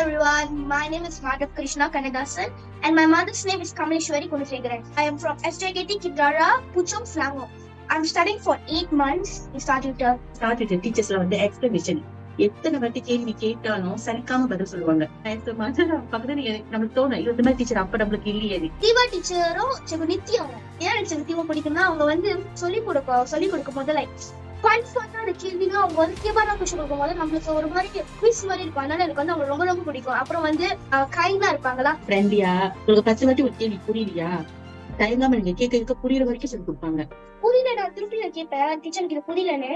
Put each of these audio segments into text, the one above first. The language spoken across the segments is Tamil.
everyone, my name is Madhav Krishna Kannadasan and my mother's name is Kamaleshwari Gunasekharan. I am from SJKT Kidrara, Puchong, Selangor. I'm studying for 8 months in starting term. டீச்சர்ஸ்ல வந்து எக்ஸ்பிளனேஷன் எத்தனை வாட்டி கேள்வி கேட்டாலும் சலிக்காம பதில் சொல்லுவாங்க. நம்மளுக்கு தோணும் இந்த மாதிரி டீச்சர் அப்ப நம்மளுக்கு இல்லையே. தீபா டீச்சரும் நித்யம் ஏன் எனக்கு தீபா பிடிக்கும்னா அவங்க வந்து சொல்லிக் கொடுக்கும் போது லைக் கன்ஃபார்மான கேள்விலாம் அவங்க வந்து தீபானா கொஸ்டின் கொடுக்கும் போது நம்மளுக்கு ஒரு மாதிரி குவிஸ் மாதிரி இருக்கும். அதனால எனக்கு வந்து அவங்க ரொம்ப ரொம்ப பிடிக்கும். அப்புறம் வந்து கைண்டா இருப்பாங்களா, ஃப்ரெண்ட்லியா, உங்களுக்கு 10 வாட்டி ஒரு கேள்வி புரியலையா தயங்காம நீங்க கேட்க புரியுற வரைக்கும் சொல்லி கொடுப்பாங்க. புரியல நான் திருப்பி நான் கேட்பேன் டீச்சருக்கு இது புரியலன்னு,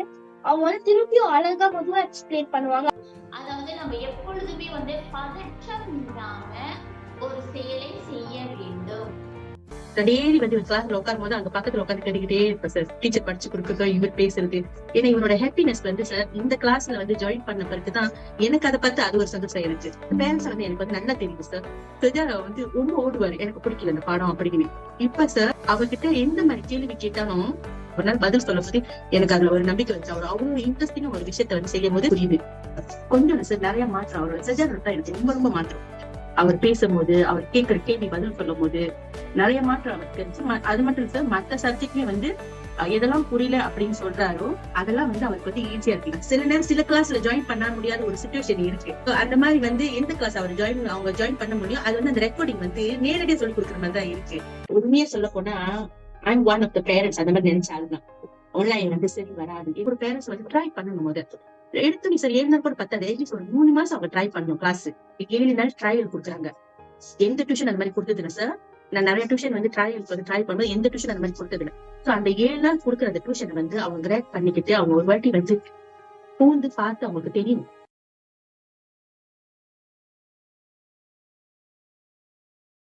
அவங்க வந்து திருப்பியும் அழகா பொதுவா எக்ஸ்பிளைன் பண்ணுவாங்க. அத வந்து நம்ம எப்பொழுதுமே வந்து பதற்றம் இல்லாம ஒரு செயலை செய்ய வேண்டும். டெய்லி வந்து கிளாஸ்ல உட்காரும் போது அங்க பக்கத்துல உட்காந்து கேட்டுக்கிட்டே இருப்பேன் சார். டீச்சர் படிச்சு கொடுக்குறதோ இவர் பேசுறது, ஏன்னா இவரோட ஹாப்பினஸ் வந்து சார் இந்த கிளாஸ்ல வந்து ஜாயின் பண்ண பிறகுதான் எனக்கு அதை பார்த்து அது ஒரு சந்தோஷம் இருந்துச்சு. பேரண்ட்ஸ் வந்து எனக்கு வந்து நல்லா தெரியுது சார். சுஜாரா வந்து ரொம்ப ஓடுவாரு, எனக்கு பிடிக்கல அந்த பாடம் அப்படின்னு. இப்ப சார் அவர்கிட்ட எந்த மாதிரி கேள்வி கேட்டாலும் ஒரு நாள் பதில் சொல்லும் போது எனக்கு அதுல ஒரு நம்பிக்கை வச்சு அவர் அவ்வளவு இன்ட்ரெஸ்டிங்கா ஒரு விஷயத்த வந்து செய்யும் போது புரியுது. கொஞ்சம் சார் நிறைய மாற்றம் அவரோட சுஜாரா தான் எனக்கு ரொம்ப ரொம்ப மாற்றம். அவர் பேசும்போது, அவர் கேட்கிற கேள்வி பதில் சொல்லும் போது நிறைய மாற்றம் அவருக்கு தெரிஞ்சு. அது மட்டும் இல்ல சார், மத்த சப்ஜெக்ட்லயே வந்து எதெல்லாம் புரியல அப்படின்னு சொல்றாரோ அதெல்லாம் வந்து அவருக்கு வந்து ஈஸியா இருக்கு. சில நேரம் சில கிளாஸ்ல ஜாயின் பண்ண முடியாத ஒரு சிச்சுவேஷன் இருக்கு. அந்த மாதிரி வந்து எந்த கிளாஸ் அவர் அவங்க ஜாயின் பண்ண முடியும், அது வந்து அந்த ரெக்கார்டிங் வந்து நேரடியா சொல்லி கொடுக்குற மாதிரி தான் இருக்கு. உண்மையா சொல்ல போனா I'm one of the parents அந்த மாதிரி நினைச்சாலும் ஆன்லைன் வந்து சரி வராது. ஒரு பேரண்ட்ஸ் வந்து ட்ரை பண்ணணும். முதல் எடுத்து சார் 7 நாள் கூட 10 ஒரு 3 மாசம் அவங்க ட்ரை பண்ணணும். கிளாஸ் 7 நாள் ட்ரையல் கொடுக்குறாங்க. எந்த டியூஷன் அந்த மாதிரி கொடுத்ததுல சார், நான் நிறைய டியூஷன் வந்து ட்ரை பண்ணும்போது எந்த டியூஷன் அந்த மாதிரி கொடுத்ததுல. சோ அந்த 7 நாள் கொடுக்குற அந்த டியூஷன் வந்து அவங்க கிரேட் பண்ணிக்கிட்டு அவங்க ஒரு வாட்டி வந்து பூந்து பார்த்து அவங்களுக்கு தெரியும்